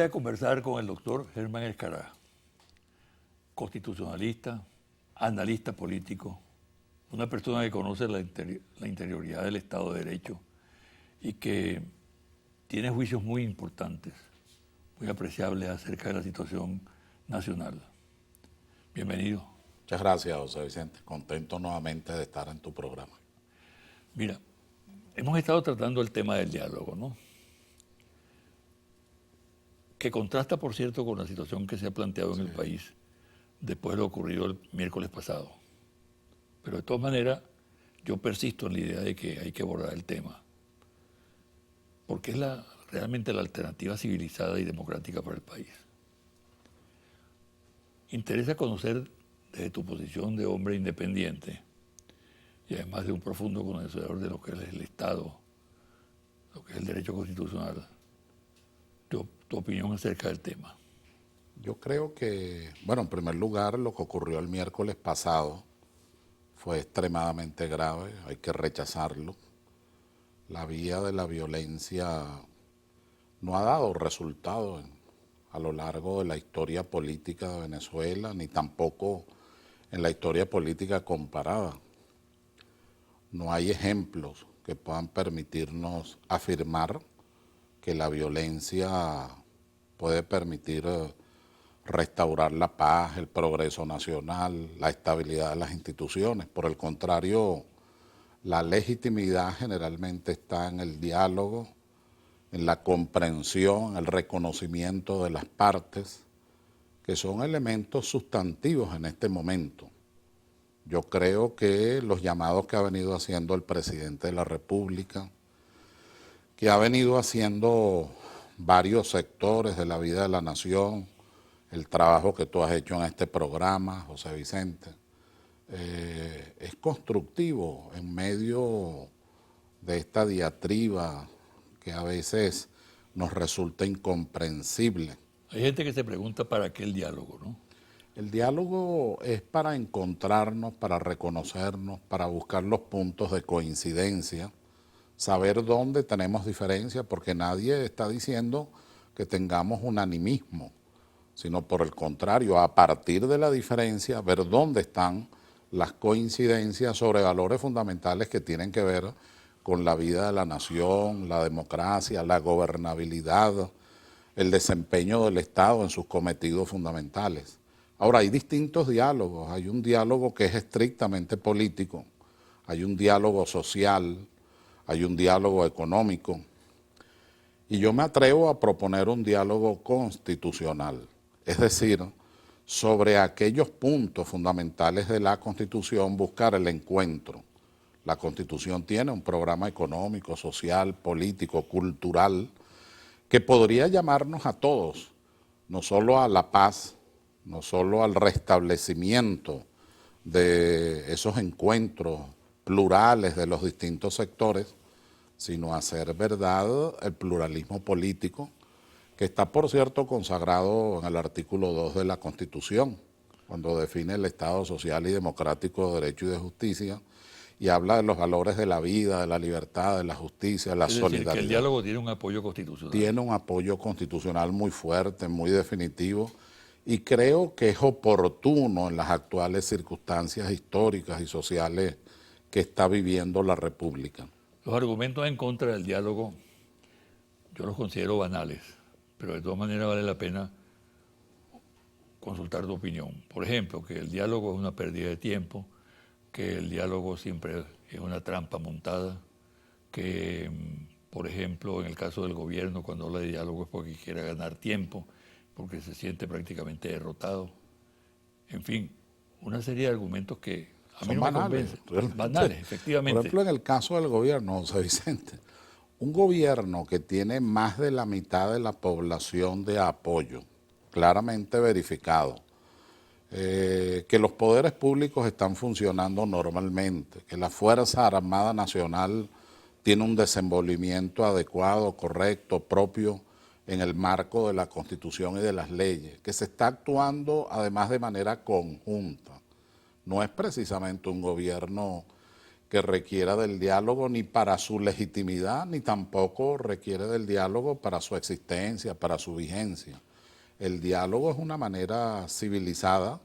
voy a conversar con el doctor Germán Escará, constitucionalista, analista político, una persona que conoce la interioridad del Estado de Derecho y que tiene juicios muy importantes, muy apreciables acerca de la situación nacional. Bienvenido. Muchas gracias, José Vicente. Contento nuevamente de estar en tu programa. Mira, hemos estado tratando el tema del diálogo, ¿no? Que contrasta, por cierto, con la situación que se ha planteado en el país después de lo ocurrido el miércoles pasado. Pero de todas maneras, yo persisto en la idea de que hay que abordar el tema, porque es realmente la alternativa civilizada y democrática para el país. Interesa conocer desde tu posición de hombre independiente y además de un profundo conocedor de lo que es el Estado, lo que es el derecho constitucional, tu opinión acerca del tema. Yo creo que, bueno, en primer lugar, lo que ocurrió el miércoles pasado fue extremadamente grave, hay que rechazarlo. La vía de la violencia no ha dado resultado a lo largo de la historia política de Venezuela, ni tampoco en la historia política comparada. No hay ejemplos que puedan permitirnos afirmar que la violencia puede permitir restaurar la paz, el progreso nacional, la estabilidad de las instituciones. Por el contrario, la legitimidad generalmente está en el diálogo, en la comprensión, el reconocimiento de las partes, que son elementos sustantivos en este momento. Yo creo que los llamados que ha venido haciendo el presidente de la República, que ha venido haciendo varios sectores de la vida de la nación, el trabajo que tú has hecho en este programa, José Vicente, es constructivo en medio de esta diatriba que a veces nos resulta incomprensible. Hay gente que se pregunta para qué el diálogo, ¿no? El diálogo es para encontrarnos, para reconocernos, para buscar los puntos de coincidencia, saber dónde tenemos diferencia, porque nadie está diciendo que tengamos unanimismo, sino por el contrario, a partir de la diferencia, ver dónde están las coincidencias sobre valores fundamentales que tienen que ver con la vida de la nación, la democracia, la gobernabilidad, el desempeño del Estado en sus cometidos fundamentales. Ahora, hay distintos diálogos. Hay un diálogo que es estrictamente político, hay un diálogo social, hay un diálogo económico, y yo me atrevo a proponer un diálogo constitucional, es decir, sobre aquellos puntos fundamentales de la Constitución, buscar el encuentro. La Constitución tiene un programa económico, social, político, cultural, que podría llamarnos a todos, no solo a la paz, no solo al restablecimiento de esos encuentros plurales de los distintos sectores, sino a hacer verdad el pluralismo político, que está, por cierto, consagrado en el artículo 2 de la Constitución, cuando define el Estado social y democrático de derecho y de justicia, y habla de los valores de la vida, de la libertad, de la justicia, de la solidaridad. Es decir, que el diálogo tiene un apoyo constitucional. Tiene un apoyo constitucional muy fuerte, muy definitivo, y creo que es oportuno en las actuales circunstancias históricas y sociales que está viviendo la República. Los argumentos en contra del diálogo yo los considero banales, pero de todas maneras vale la pena consultar tu opinión. Por ejemplo, que el diálogo es una pérdida de tiempo, que el diálogo siempre es una trampa montada, que, por ejemplo, en el caso del gobierno, cuando habla de diálogo es porque quiere ganar tiempo, porque se siente prácticamente derrotado. En fin, una serie de argumentos que a mí no me convencen. Banales, efectivamente. Por ejemplo, en el caso del gobierno, José Vicente, un gobierno que tiene más de la mitad de la población de apoyo, claramente verificado, que los poderes públicos están funcionando normalmente, que la Fuerza Armada Nacional tiene un desenvolvimiento adecuado, correcto, propio en el marco de la Constitución y de las leyes, que se está actuando además de manera conjunta. No es precisamente un gobierno que requiera del diálogo ni para su legitimidad, ni tampoco requiere del diálogo para su existencia, para su vigencia. El diálogo es una manera civilizada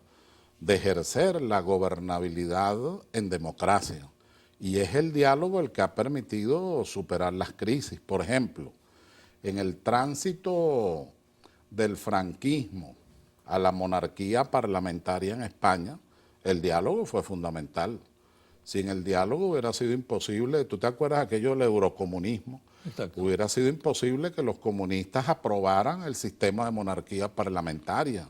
de ejercer la gobernabilidad en democracia. Y es el diálogo el que ha permitido superar las crisis. Por ejemplo, en el tránsito del franquismo a la monarquía parlamentaria en España, el diálogo fue fundamental. Sin el diálogo hubiera sido imposible, ¿tú te acuerdas aquello del eurocomunismo? Exacto. Hubiera sido imposible que los comunistas aprobaran el sistema de monarquía parlamentaria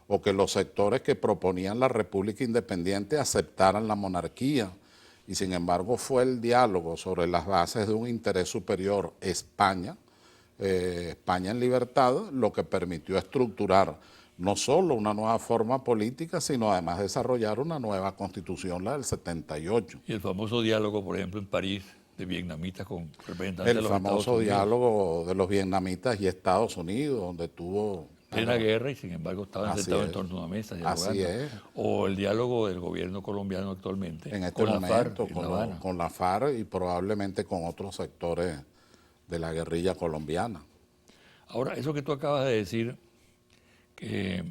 o que los sectores que proponían la República Independiente aceptaran la monarquía. Y sin embargo fue el diálogo sobre las bases de un interés superior, España en libertad, lo que permitió estructurar no solo una nueva forma política, sino además desarrollar una nueva constitución, la del 78. Y el famoso diálogo, por ejemplo, en París, de vietnamitas con representantes de El los Estados famoso Unidos. diálogo de los vietnamitas y Estados Unidos, donde tuvo... Plena guerra y sin embargo estaban Así sentados es. en torno a una mesa Así dialogando. es. O el diálogo del gobierno colombiano actualmente En este con la FARC momento, en La Habana. con la FARC y probablemente con otros sectores de la guerrilla colombiana. Ahora, eso que tú acabas de decir que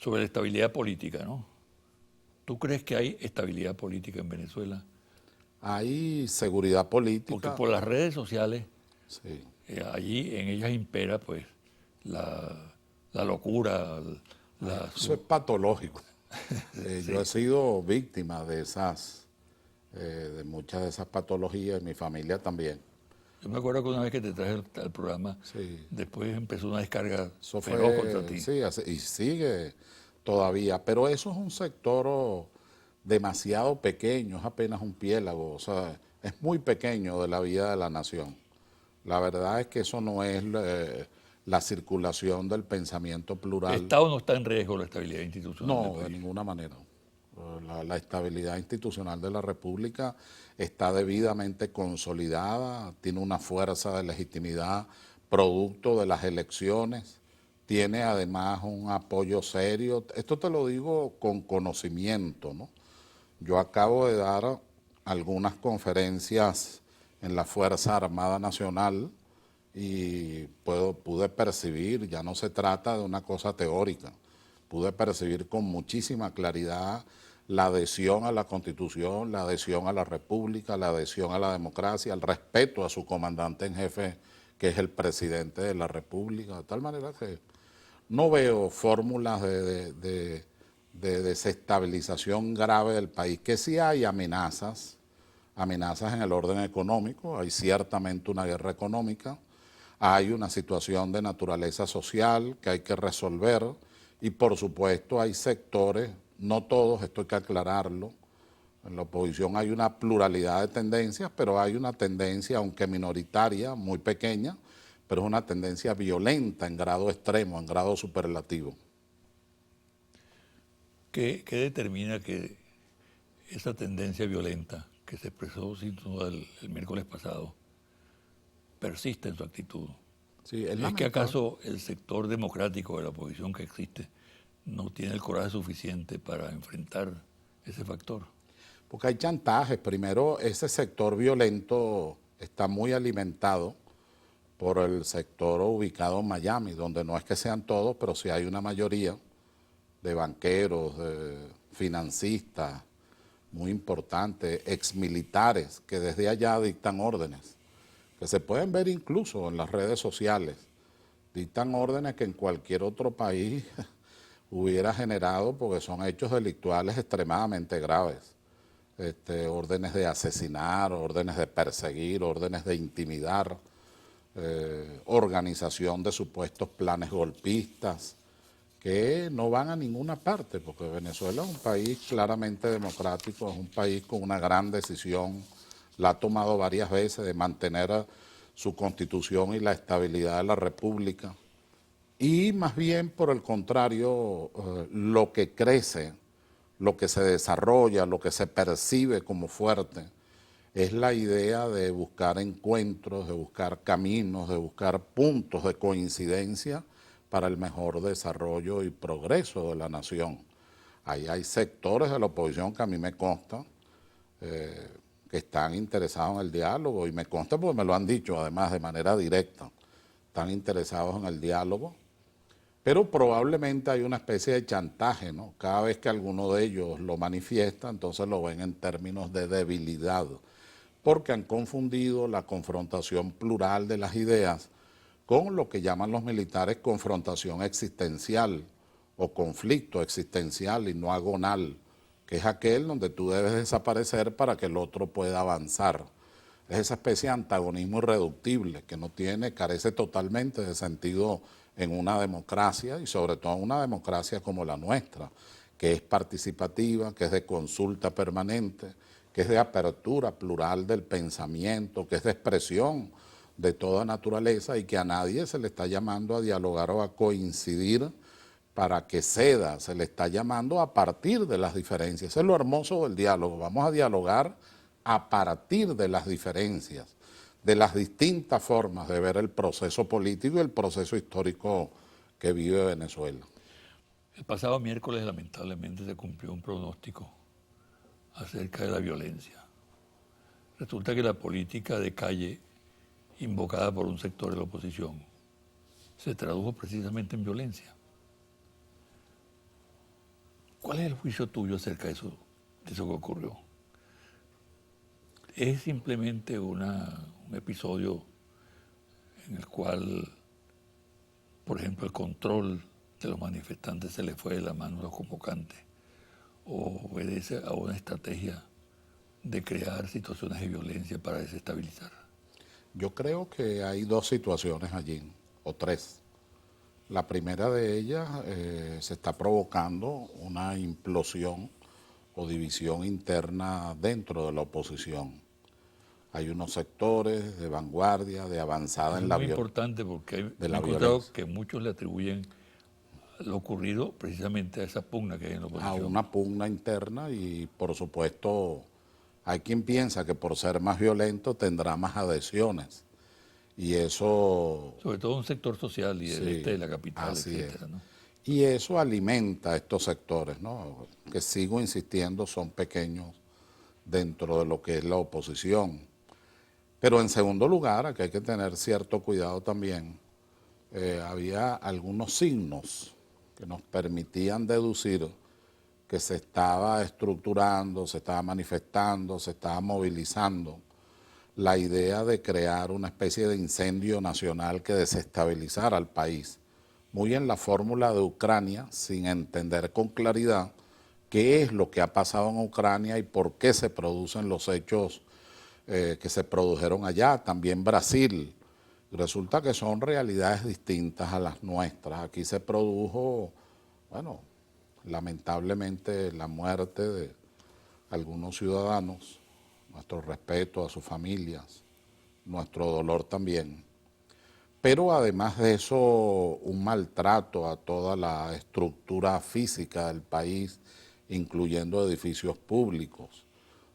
sobre la estabilidad política, ¿no? ¿Tú crees que hay estabilidad política en Venezuela? Hay seguridad política. Porque por las redes sociales, Sí. allí en ellas impera pues la locura, Eso es patológico. Yo he sido víctima de de muchas de esas patologías, y mi familia también. Yo me acuerdo que una vez que te traje al programa, Sí. después empezó una descarga Eso feroz contra ti. sí, y sigue todavía, pero eso es un sector demasiado pequeño, es apenas un piélago, o sea, es muy pequeño de la vida de la nación. La verdad es que eso no es la circulación del pensamiento plural. ¿Está o no está en riesgo la estabilidad institucional del No, de país? ninguna manera. La estabilidad institucional de la República está debidamente consolidada, tiene una fuerza de legitimidad producto de las elecciones, tiene además un apoyo serio. Esto te lo digo con conocimiento, ¿no? Yo acabo de dar algunas conferencias en la Fuerza Armada Nacional y pude percibir, ya no se trata de una cosa teórica, pude percibir con muchísima claridad la adhesión a la Constitución, la adhesión a la República, la adhesión a la democracia, el respeto a su comandante en jefe, que es el presidente de la República, de tal manera que no veo fórmulas de desestabilización grave del país, que sí hay amenazas en el orden económico, hay ciertamente una guerra económica, hay una situación de naturaleza social que hay que resolver y por supuesto hay sectores, no todos, esto hay que aclararlo, en la oposición hay una pluralidad de tendencias, pero hay una tendencia, aunque minoritaria, muy pequeña, pero es una tendencia violenta en grado extremo, en grado superlativo. ¿Qué determina que esa tendencia violenta que se expresó sin duda el miércoles pasado persiste en su actitud? Sí, ¿Es que acaso el sector democrático de la oposición que existe no tiene el coraje suficiente para enfrentar ese factor? Porque hay chantajes. Primero, ese sector violento está muy alimentado por el sector ubicado en Miami, donde no es que sean todos, pero sí hay una mayoría de banqueros, de financistas, muy importantes, exmilitares, que desde allá dictan órdenes, que se pueden ver incluso en las redes sociales. Dictan órdenes que en cualquier otro país hubiera generado, porque son hechos delictuales extremadamente graves. Órdenes de asesinar, órdenes de perseguir, órdenes de intimidar, organización de supuestos planes golpistas, que no van a ninguna parte, porque Venezuela es un país claramente democrático, es un país con una gran decisión, la ha tomado varias veces de mantener su constitución y la estabilidad de la República, y más bien por el contrario, lo que crece, lo que se desarrolla, lo que se percibe como fuerte, es la idea de buscar encuentros, de buscar caminos, de buscar puntos de coincidencia para el mejor desarrollo y progreso de la nación. Ahí hay sectores de la oposición que a mí me consta, que están interesados en el diálogo, y me consta porque me lo han dicho además de manera directa, están interesados en el diálogo, pero probablemente hay una especie de chantaje, ¿no? Cada vez que alguno de ellos lo manifiesta, entonces lo ven en términos de debilidad, porque han confundido la confrontación plural de las ideas con lo que llaman los militares confrontación existencial o conflicto existencial y no agonal, que es aquel donde tú debes desaparecer para que el otro pueda avanzar. Es esa especie de antagonismo irreductible que no tiene, carece totalmente de sentido en una democracia, y sobre todo en una democracia como la nuestra, que es participativa, que es de consulta permanente, que es de apertura plural del pensamiento, que es de expresión de toda naturaleza, y que a nadie se le está llamando a dialogar o a coincidir para que ceda, se le está llamando a partir de las diferencias. Eso es lo hermoso del diálogo, vamos a dialogar a partir de las diferencias, de las distintas formas de ver el proceso político y el proceso histórico que vive Venezuela. El pasado miércoles lamentablemente se cumplió un pronóstico acerca de la violencia. Resulta que la política de calle invocada por un sector de la oposición se tradujo precisamente en violencia. ¿Cuál es el juicio tuyo acerca de eso que ocurrió? ¿Es simplemente un episodio en el cual, por ejemplo, el control de los manifestantes se le fue de la mano a los convocantes, o obedece a una estrategia de crear situaciones de violencia para desestabilizar? Yo creo que hay dos situaciones allí, o tres. La primera de ellas se está provocando una implosión o división interna dentro de la oposición. Hay unos sectores de vanguardia, de avanzada en la violencia. Es muy importante porque he encontrado que muchos le atribuyen lo ocurrido precisamente a esa pugna que hay en la oposición. A una pugna interna, y por supuesto hay quien piensa que por ser más violento tendrá más adhesiones. Y eso... Sobre todo un sector social y del este de la capital, etcétera, ¿no? Y eso alimenta a estos sectores, ¿no? Que sigo insistiendo son pequeños dentro de lo que es la oposición. Pero en segundo lugar, aquí hay que tener cierto cuidado también, había algunos signos que nos permitían deducir que se estaba estructurando, se estaba manifestando, se estaba movilizando la idea de crear una especie de incendio nacional que desestabilizara al país, muy en la fórmula de Ucrania, sin entender con claridad qué es lo que ha pasado en Ucrania y por qué se producen los hechos que se produjeron allá. También Brasil. Resulta que son realidades distintas a las nuestras. Aquí se produjo, bueno, lamentablemente la muerte de algunos ciudadanos, nuestro respeto a sus familias, nuestro dolor también. Pero además de eso, un maltrato a toda la estructura física del país, incluyendo edificios públicos.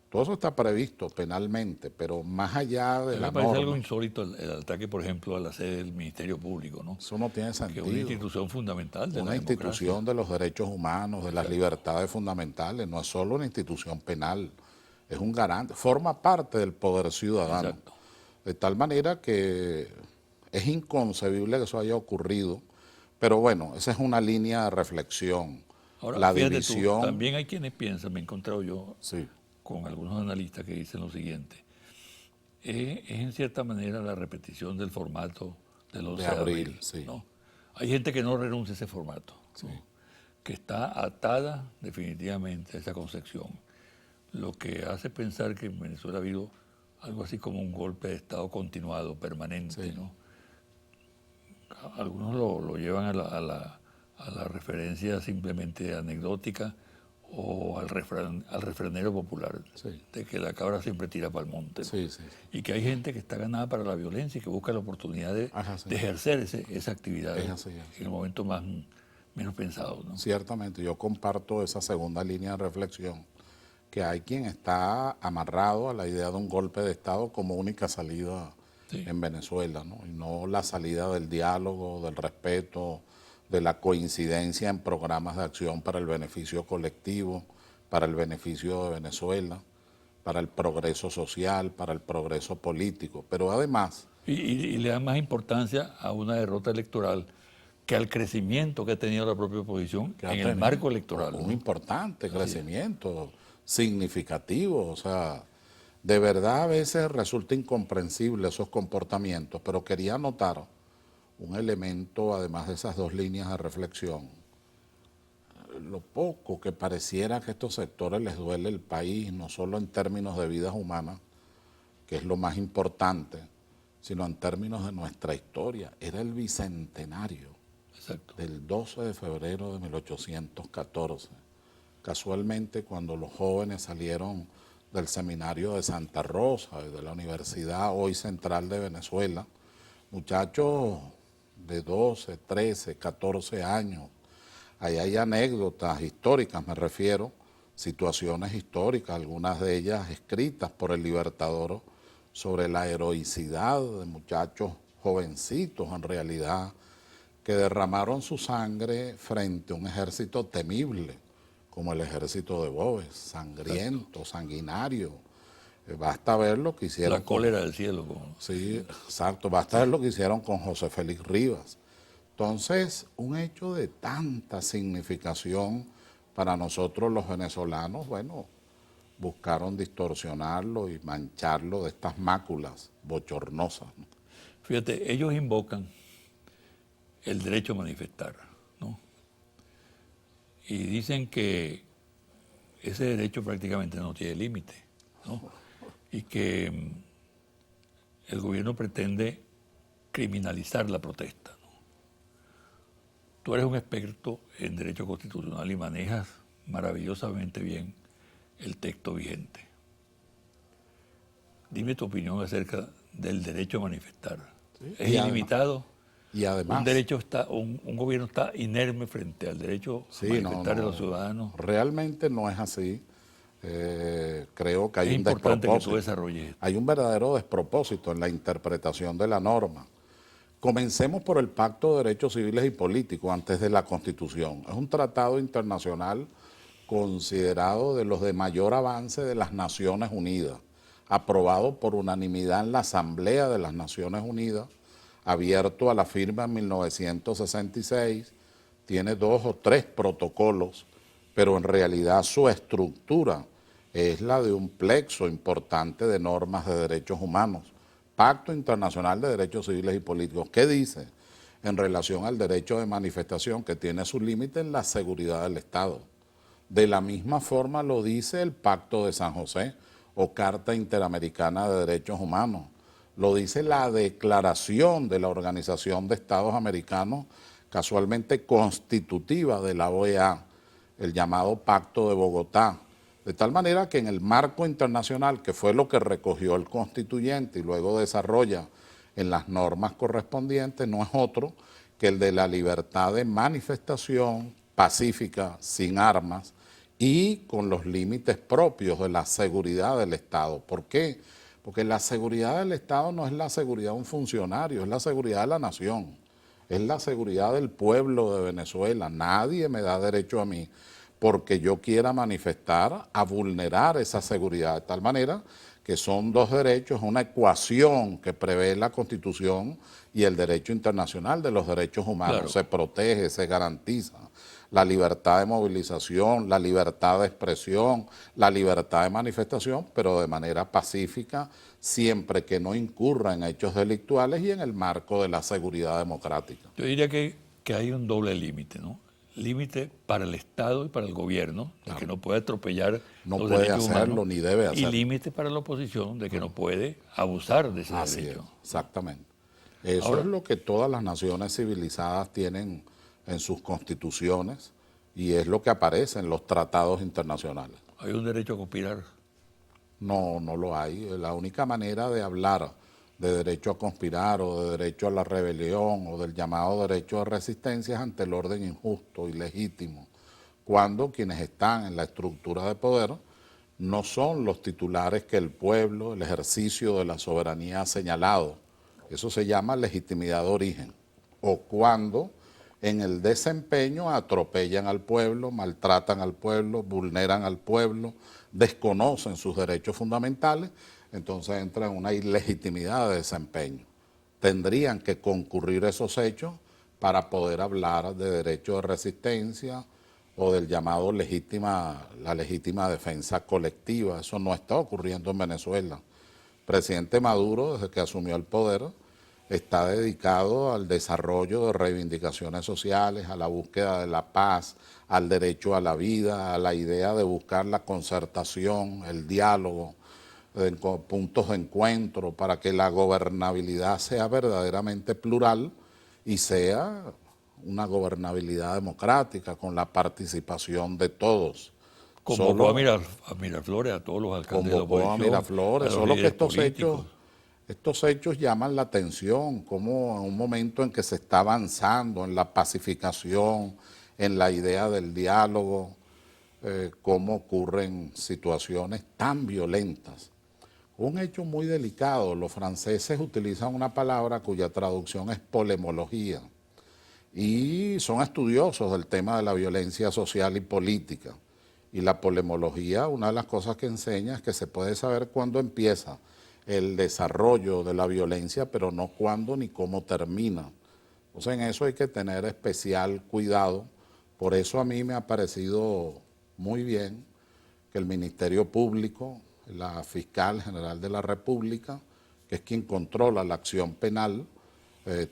Todo eso está previsto penalmente, pero más allá de la norma. Me parece algo insólito el ataque, por ejemplo, a la sede del Ministerio Público, ¿no? Eso no tiene sentido. Que es una institución fundamental de la democracia. Una institución de los derechos humanos, de las libertades fundamentales, no es solo una institución penal, es un garante, forma parte del poder ciudadano. Exacto. De tal manera que es inconcebible que eso haya ocurrido, pero bueno, esa es una línea de reflexión. Ahora, la división. También hay quienes piensan, me he encontrado yo con algunos analistas que dicen lo siguiente: es en cierta manera la repetición del formato del 11 de abril. ¿No? Hay gente que no renuncia a ese formato, ¿no? Que está atada definitivamente a esa concepción, lo que hace pensar que en Venezuela ha habido algo así como un golpe de Estado continuado, permanente, ¿no? Algunos lo llevan a la referencia simplemente anecdótica o al refranero popular, de que la cabra siempre tira para el monte, ¿no? Y que hay gente que está ganada para la violencia y que busca la oportunidad de ejercer esa actividad en el momento menos pensado, ¿no? Ciertamente, yo comparto esa segunda línea de reflexión, que hay quien está amarrado a la idea de un golpe de Estado como única salida en Venezuela, ¿no? Y no la salida del diálogo, del respeto, de la coincidencia en programas de acción para el beneficio colectivo, para el beneficio de Venezuela, para el progreso social, para el progreso político, pero además... Y le dan más importancia a una derrota electoral que al crecimiento que ha tenido la propia oposición en el marco electoral. Un ¿no? importante crecimiento significativo, o sea, de verdad a veces resulta incomprensible esos comportamientos, pero quería anotar un elemento, además de esas dos líneas de reflexión, lo poco que pareciera que a estos sectores les duele el país, no solo en términos de vidas humanas, que es lo más importante, sino en términos de nuestra historia. Era el bicentenario Exacto. del 12 de febrero de 1814. Casualmente, cuando los jóvenes salieron del seminario de Santa Rosa y de la Universidad hoy Central de Venezuela, muchachos de 12, 13, 14 años, ahí hay anécdotas históricas, me refiero, situaciones históricas, algunas de ellas escritas por el Libertador, sobre la heroicidad de muchachos jovencitos en realidad, que derramaron su sangre frente a un ejército temible, como el ejército de Boves, sangriento, sanguinario. Basta ver lo que hicieron. La cólera del cielo. Sí, exacto. Basta ver lo que hicieron con José Félix Rivas. Entonces, un hecho de tanta significación para nosotros los venezolanos, bueno, buscaron distorsionarlo y mancharlo de estas máculas bochornosas, ¿no? Fíjate, ellos invocan el derecho a manifestar, ¿no? Y dicen que ese derecho prácticamente no tiene límite, ¿no? Y que el gobierno pretende criminalizar la protesta, ¿no? Tú eres un experto en derecho constitucional y manejas maravillosamente bien el texto vigente. Dime tu opinión acerca del derecho a manifestar. Sí, ¿Es ilimitado? Y además, un gobierno está inerme frente al derecho a manifestar de los ciudadanos. Realmente no es así. Creo que hay un importante despropósito. que tú desarrolles esto. Hay un verdadero despropósito en la interpretación de la norma. Comencemos por el Pacto de Derechos Civiles y Políticos antes de la Constitución. Es un tratado internacional considerado de los de mayor avance de las Naciones Unidas, aprobado por unanimidad en la Asamblea de las Naciones Unidas, abierto a la firma en 1966, tiene 2 o 3 protocolos, pero en realidad su estructura es la de un plexo importante de normas de derechos humanos. Pacto Internacional de Derechos Civiles y Políticos. ¿Qué dice en relación al derecho de manifestación? Que tiene su límite en la seguridad del Estado. De la misma forma lo dice el Pacto de San José o Carta Interamericana de Derechos Humanos. Lo dice la Declaración de la Organización de Estados Americanos, casualmente constitutiva de la OEA, el llamado Pacto de Bogotá. De tal manera que en el marco internacional, que fue lo que recogió el constituyente y luego desarrolla en las normas correspondientes, no es otro que el de la libertad de manifestación pacífica, sin armas y con los límites propios de la seguridad del Estado. ¿Por qué? Porque la seguridad del Estado no es la seguridad de un funcionario, es la seguridad de la nación, es la seguridad del pueblo de Venezuela. Nadie me da derecho a mí, porque yo quiera manifestar, a vulnerar esa seguridad, de tal manera que son 2 derechos, una ecuación que prevé la Constitución y el derecho internacional de los derechos humanos. Claro. Se protege, se garantiza la libertad de movilización, la libertad de expresión, la libertad de manifestación, pero de manera pacífica, siempre que no incurra en hechos delictuales y en el marco de la seguridad democrática. Yo diría que hay un doble límite, ¿no? Límite para el Estado y para el gobierno, de que no puede atropellar los derechos humanos, ni debe hacerlo. Y límite para la oposición, de que no puede abusar de ese derecho. Es, exactamente. Eso ahora, es lo que todas las naciones civilizadas tienen en sus constituciones y es lo que aparece en los tratados internacionales. ¿Hay un derecho a conspirar? No, no lo hay. La única manera de hablar de derecho a conspirar o de derecho a la rebelión o del llamado derecho de resistencia ante el orden injusto y legítimo, cuando quienes están en la estructura de poder no son los titulares que el pueblo, el ejercicio de la soberanía ha señalado. Eso se llama legitimidad de origen. O cuando en el desempeño atropellan al pueblo, maltratan al pueblo, vulneran al pueblo, desconocen sus derechos fundamentales, entonces entra en una ilegitimidad de desempeño. Tendrían que concurrir esos hechos para poder hablar de derecho de resistencia o del llamado la legítima defensa colectiva. Eso no está ocurriendo en Venezuela. El presidente Maduro, desde que asumió el poder, está dedicado al desarrollo de reivindicaciones sociales, a la búsqueda de la paz, al derecho a la vida, a la idea de buscar la concertación, el diálogo, puntos de encuentro para que la gobernabilidad sea verdaderamente plural y sea una gobernabilidad democrática con la participación de todos. Convocó a Miraflores, a todos los alcaldes de la Convocó a oposición, Miraflores, a los solo que líderes políticos. estos hechos llaman la atención, como en un momento en que se está avanzando en la pacificación, en la idea del diálogo, cómo ocurren situaciones tan violentas. Un hecho muy delicado, los franceses utilizan una palabra cuya traducción es polemología y son estudiosos del tema de la violencia social y política. Y la polemología, una de las cosas que enseña es que se puede saber cuándo empieza el desarrollo de la violencia, pero no cuándo ni cómo termina. Entonces en eso hay que tener especial cuidado. Por eso a mí me ha parecido muy bien que el Ministerio Público, la Fiscal General de la República, que es quien controla la acción penal,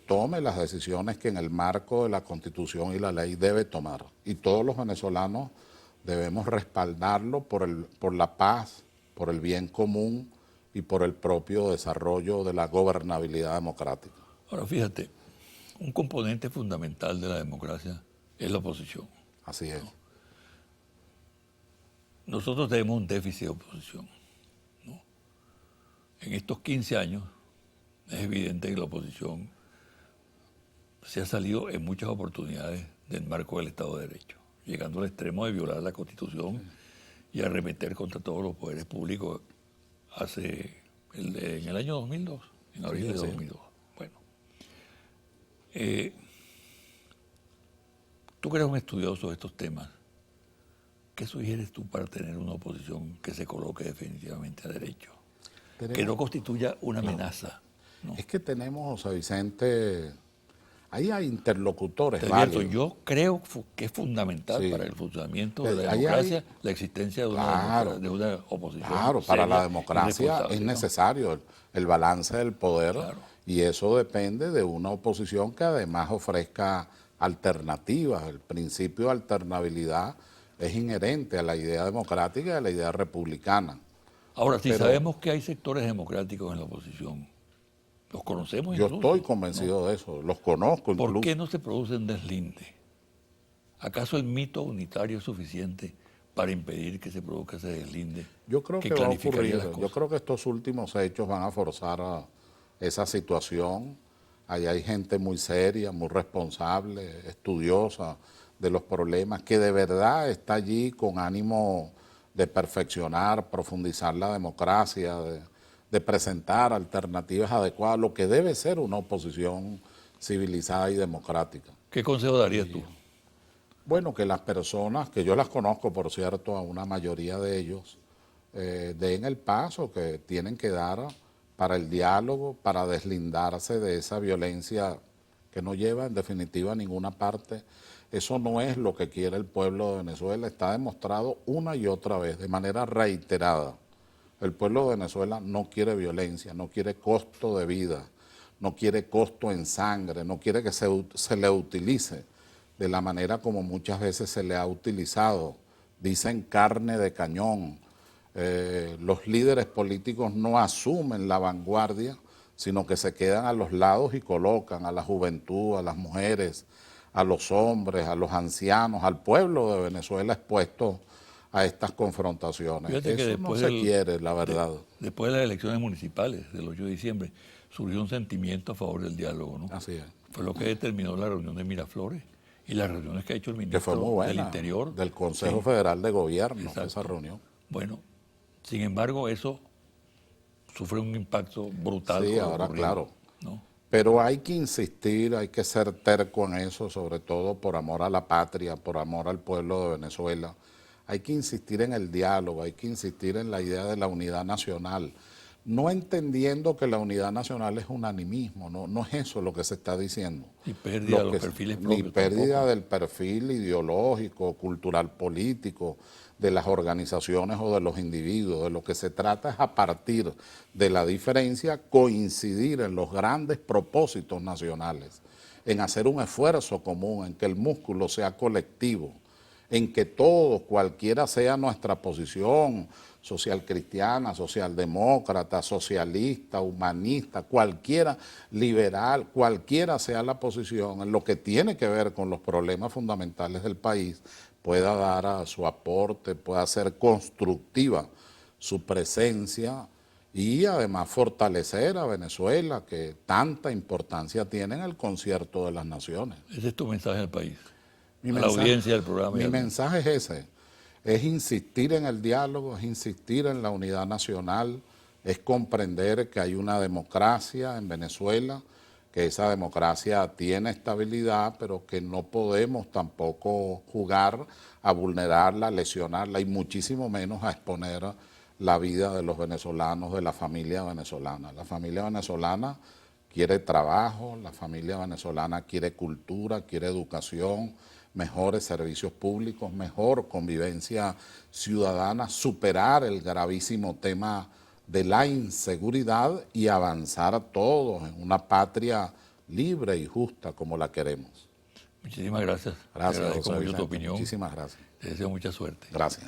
tome las decisiones que en el marco de la Constitución y la ley debe tomar. Y todos los venezolanos debemos respaldarlo por la paz, por el bien común y por el propio desarrollo de la gobernabilidad democrática. Ahora fíjate, un componente fundamental de la democracia es la oposición. Así es. Nosotros tenemos un déficit de oposición. En estos 15 años es evidente que la oposición se ha salido en muchas oportunidades del marco del Estado de Derecho, llegando al extremo de violar la Constitución y arremeter contra todos los poderes públicos en el año 2002, en abril de 2002. Bueno, tú que eres un estudioso de estos temas, ¿qué sugieres tú para tener una oposición que se coloque definitivamente a derecho? Que no constituya una amenaza. ¿No? Es que tenemos, José Vicente, ahí hay interlocutores válidos. válidos. Yo creo que es fundamental para el funcionamiento de la democracia la existencia de una oposición. Claro, para la democracia es necesario el balance del poder y eso depende de una oposición que además ofrezca alternativas. El principio de alternabilidad es inherente a la idea democrática y a la idea republicana. Ahora, si sabemos que hay sectores democráticos en la oposición, los conocemos incluso. Yo estoy convencido de eso, los conozco incluso. ¿Por qué no se produce un deslinde? ¿Acaso el mito unitario es suficiente para impedir que se produzca ese deslinde? Yo creo que va a ocurrir. Yo creo que estos últimos hechos van a forzar a esa situación. Allá hay gente muy seria, muy responsable, estudiosa de los problemas, que de verdad está allí con ánimo de perfeccionar, profundizar la democracia, de presentar alternativas adecuadas, lo que debe ser una oposición civilizada y democrática. ¿Qué consejo darías tú? Bueno, que las personas, que yo las conozco, por cierto, a una mayoría de ellos, den el paso que tienen que dar para el diálogo, para deslindarse de esa violencia que no lleva en definitiva a ninguna parte. Eso no es lo que quiere el pueblo de Venezuela, está demostrado una y otra vez, de manera reiterada. El pueblo de Venezuela no quiere violencia, no quiere costo de vida, no quiere costo en sangre, no quiere que se le utilice de la manera como muchas veces se le ha utilizado. Dicen carne de cañón. Los líderes políticos no asumen la vanguardia, sino que se quedan a los lados y colocan a la juventud, a las mujeres, a los hombres, a los ancianos, al pueblo de Venezuela expuesto a estas confrontaciones. Eso no se quiere, la verdad. Después de las elecciones municipales del 8 de diciembre, surgió un sentimiento a favor del diálogo, ¿no? Así es. Fue lo que determinó la reunión de Miraflores y las reuniones que ha hecho el ministro que fue muy buena, del Interior. Del Consejo Federal de Gobierno, esa reunión. Bueno, sin embargo, eso sufre un impacto brutal. Sí, ahora claro. ¿no? Pero hay que insistir, hay que ser terco en eso, sobre todo por amor a la patria, por amor al pueblo de Venezuela. Hay que insistir en el diálogo, hay que insistir en la idea de la unidad nacional, no entendiendo que la unidad nacional es un animismo, no es eso lo que se está diciendo. Ni pérdida de los perfiles propios. Ni pérdida tampoco. del perfil ideológico, cultural, político, de las organizaciones o de los individuos. De lo que se trata es, a partir de la diferencia, coincidir en los grandes propósitos nacionales, en hacer un esfuerzo común, en que el músculo sea colectivo, en que todos, cualquiera sea nuestra posición, social cristiana, socialdemócrata, socialista, humanista, cualquiera, liberal, cualquiera sea la posición, en lo que tiene que ver con los problemas fundamentales del país, pueda dar a su aporte, pueda ser constructiva su presencia y además fortalecer a Venezuela, que tanta importancia tiene en el concierto de las naciones. Ese es tu mensaje al país, Mi a mensaje, la audiencia del programa. Mi mensaje es ese, es insistir en el diálogo, es insistir en la unidad nacional, es comprender que hay una democracia en Venezuela, que esa democracia tiene estabilidad, pero que no podemos tampoco jugar a vulnerarla, a lesionarla y muchísimo menos a exponer la vida de los venezolanos, de la familia venezolana. La familia venezolana quiere trabajo, la familia venezolana quiere cultura, quiere educación, mejores servicios públicos, mejor convivencia ciudadana, superar el gravísimo tema de la inseguridad y avanzar todos en una patria libre y justa como la queremos. Muchísimas gracias. Gracias, Te agradezco José mucho tu Vicente. opinión. Muchísimas gracias. Te deseo mucha suerte. Gracias.